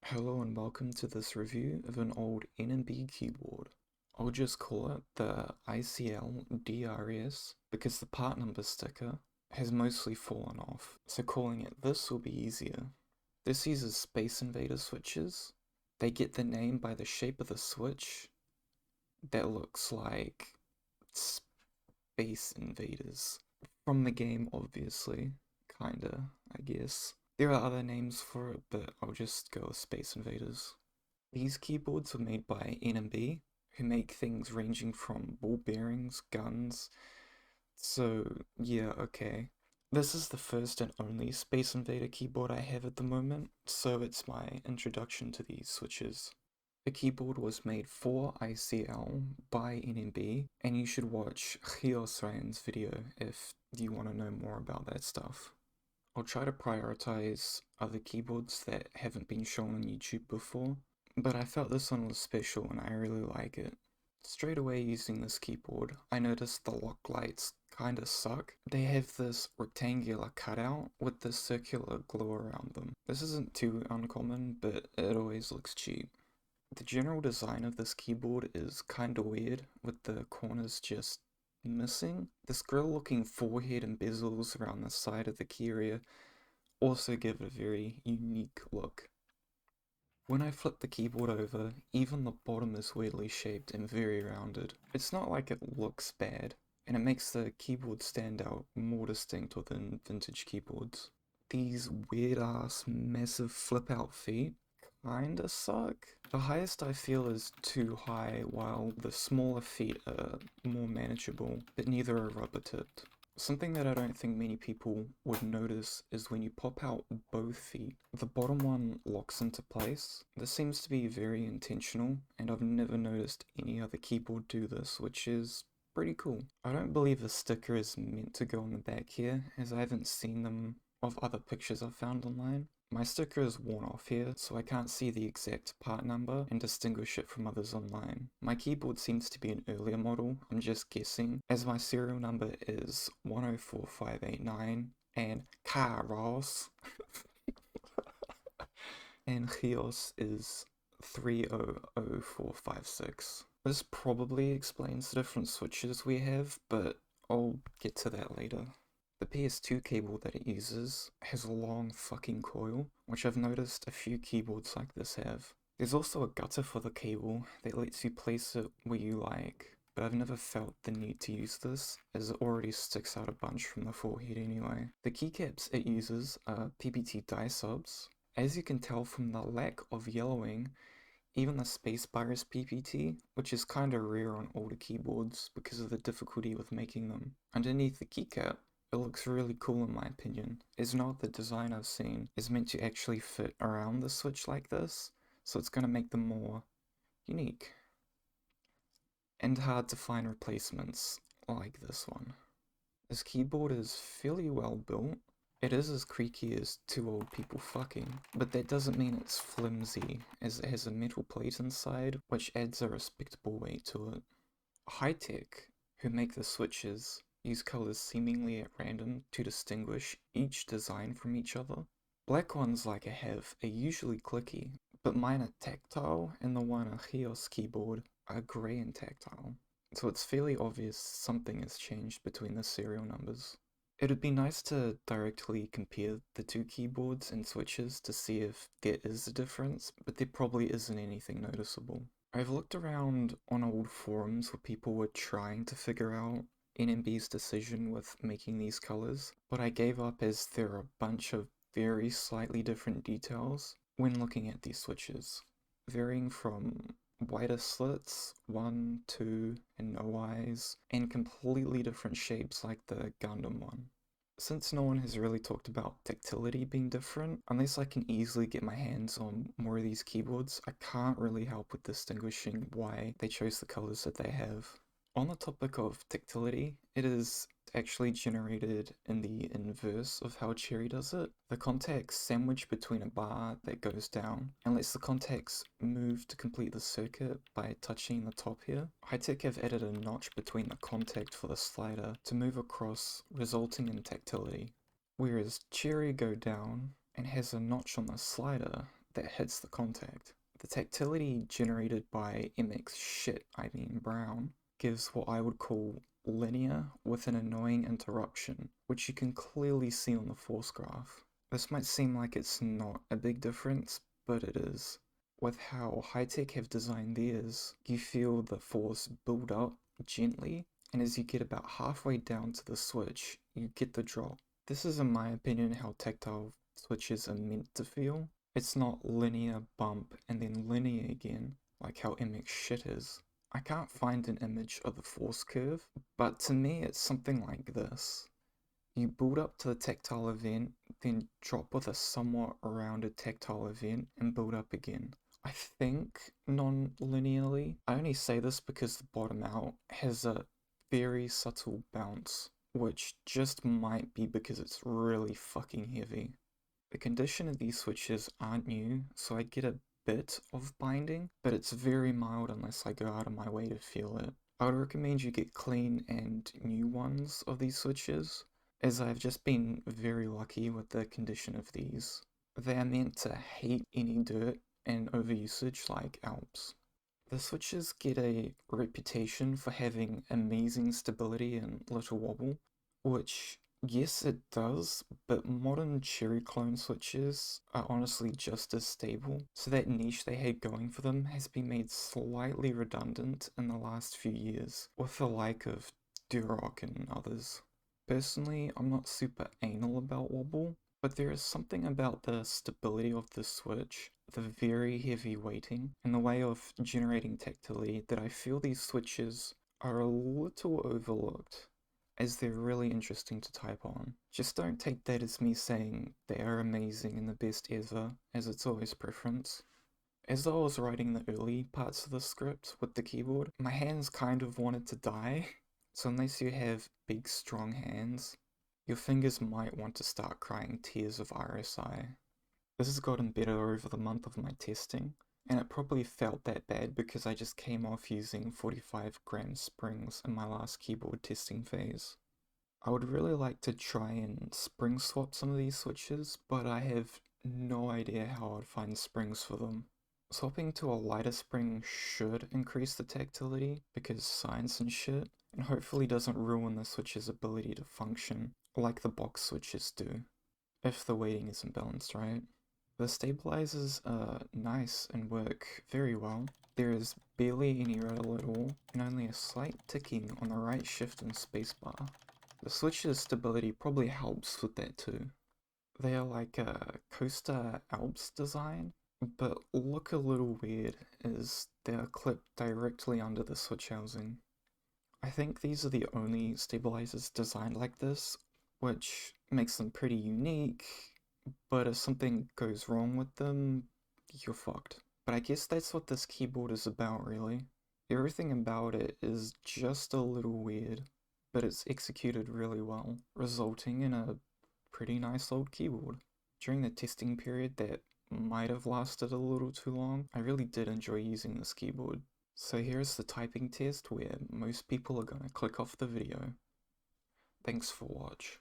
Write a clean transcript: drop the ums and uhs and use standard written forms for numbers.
Hello and welcome to this review of an old N&B keyboard. I'll just call it the iCL DRS because the part number sticker has mostly fallen off, so calling it this will be easier. This uses Space Invaders switches. They get the name by the shape of the switch that looks like Space Invaders. From the game, obviously. Kinda, I guess. There are other names for it, but I'll just go with Space Invaders. These keyboards were made by N&B, who make things ranging from ball bearings, guns, so yeah, okay. This is the first and only Space Invader keyboard I have at the moment, so it's my introduction to these switches. The keyboard was made for iCL by N&B, and you should watch Ryan's video if you want to know more about that stuff. I'll try to prioritize other keyboards that haven't been shown on YouTube before, but I felt this one was special and I really like it. Straight away using this keyboard, I noticed the lock lights kinda suck. They have this rectangular cutout with this circular glow around them. This isn't too uncommon, but it always looks cheap. The general design of this keyboard is kinda weird, with the corners just missing. This grill looking forehead and bezels around the side of the key area also give it a very unique look. When I flip the keyboard over, even the bottom is weirdly shaped and very rounded. It's not like it looks bad, and it makes the keyboard stand out more distinct within vintage keyboards. These weird ass massive flip out feet kinda suck. The highest I feel is too high, while the smaller feet are more manageable, but neither are rubber tipped. Something that I don't think many people would notice is when you pop out both feet, the bottom one locks into place. This seems to be very intentional, and I've never noticed any other keyboard do this, which is pretty cool. I don't believe a sticker is meant to go on the back here, as I haven't seen them of other pictures I've found online. My sticker is worn off here, so I can't see the exact part number and distinguish it from others online. My keyboard seems to be an earlier model, I'm just guessing, as my serial number is 104589 and Kairos and Chios is 300456. This probably explains the different switches we have, but I'll get to that later. The PS2 cable that it uses has a long fucking coil, which I've noticed a few keyboards like this have. There's also a gutter for the cable that lets you place it where you like, but I've never felt the need to use this, as it already sticks out a bunch from the forehead anyway. The keycaps it uses are PPT die subs. As you can tell from the lack of yellowing, even the spacebar is PPT, which is kinda rare on older keyboards because of the difficulty with making them. Underneath the keycap, it looks really cool in my opinion, as not the design I've seen is meant to actually fit around the switch like this, so it's going to make them more unique. And hard to find replacements like this one. This keyboard is fairly well built. It is as creaky as two old people fucking, but that doesn't mean it's flimsy, as it has a metal plate inside, which adds a respectable weight to it. High-tech, who make the switches, use colors seemingly at random to distinguish each design from each other. Black ones like I have are usually clicky, but mine are tactile and the one on Chios keyboard are grey and tactile, so it's fairly obvious something has changed between the serial numbers. It'd be nice to directly compare the two keyboards and switches to see if there is a difference, but there probably isn't anything noticeable. I've looked around on old forums where people were trying to figure out N&B's decision with making these colors, but I gave up as there are a bunch of very slightly different details when looking at these switches, varying from wider slits, 1, 2, and no eyes, and completely different shapes like the Gundam one. Since no one has really talked about tactility being different, unless I can easily get my hands on more of these keyboards, I can't really help with distinguishing why they chose the colors that they have. On the topic of tactility, it is actually generated in the inverse of how Cherry does it. The contacts sandwich between a bar that goes down and lets the contacts move to complete the circuit by touching the top here. High-Tech have added a notch between the contact for the slider to move across, resulting in tactility. Whereas Cherry go down and has a notch on the slider that hits the contact. The tactility generated by Brown gives what I would call linear with an annoying interruption, which you can clearly see on the force graph. This might seem like it's not a big difference, but it is. With how High-Tech have designed theirs, you feel the force build up gently, and as you get about halfway down to the switch, you get the drop. This is, in my opinion, how tactile switches are meant to feel. It's not linear bump and then linear again, like how MX shit is. I can't find an image of the force curve, but to me it's something like this. You build up to the tactile event, then drop with a somewhat rounded tactile event and build up again. I think non-linearly. I only say this because the bottom out has a very subtle bounce, which just might be because it's really fucking heavy. The condition of these switches aren't new, so I get a bit of binding, but it's very mild unless I go out of my way to feel it. I would recommend you get clean and new ones of these switches, as I've just been very lucky with the condition of these. They are meant to hate any dirt and overusage like Alps. The switches get a reputation for having amazing stability and little wobble, which, yes it does, but modern cherry clone switches are honestly just as stable, so that niche they had going for them has been made slightly redundant in the last few years, with the like of Durock and others. Personally, I'm not super anal about wobble, but there is something about the stability of the switch, the very heavy weighting, and the way of generating tactility that I feel these switches are a little overlooked, as they're really interesting to type on. Just don't take that as me saying they are amazing and the best ever, as it's always preference. As I was writing the early parts of the script with the keyboard, my hands kind of wanted to die, so unless you have big strong hands, your fingers might want to start crying tears of RSI. This has gotten better over the month of my testing, and it probably felt that bad because I just came off using 45-gram springs in my last keyboard testing phase. I would really like to try and spring swap some of these switches, but I have no idea how I'd find springs for them. Swapping to a lighter spring should increase the tactility because science and shit, and hopefully doesn't ruin the switch's ability to function like the box switches do, if the weighting isn't balanced right. The stabilizers are nice and work very well. There is barely any rattle at all, and only a slight ticking on the right shift and spacebar. The switch's stability probably helps with that too. They are like a Coaster Alps design, but look a little weird as they are clipped directly under the switch housing. I think these are the only stabilizers designed like this, which makes them pretty unique, but if something goes wrong with them, you're fucked. But I guess that's what this keyboard is about, really. Everything about it is just a little weird, but it's executed really well, resulting in a pretty nice old keyboard. During the testing period that might have lasted a little too long, I really did enjoy using this keyboard. So here's the typing test where most people are gonna click off the video. Thanks for watch.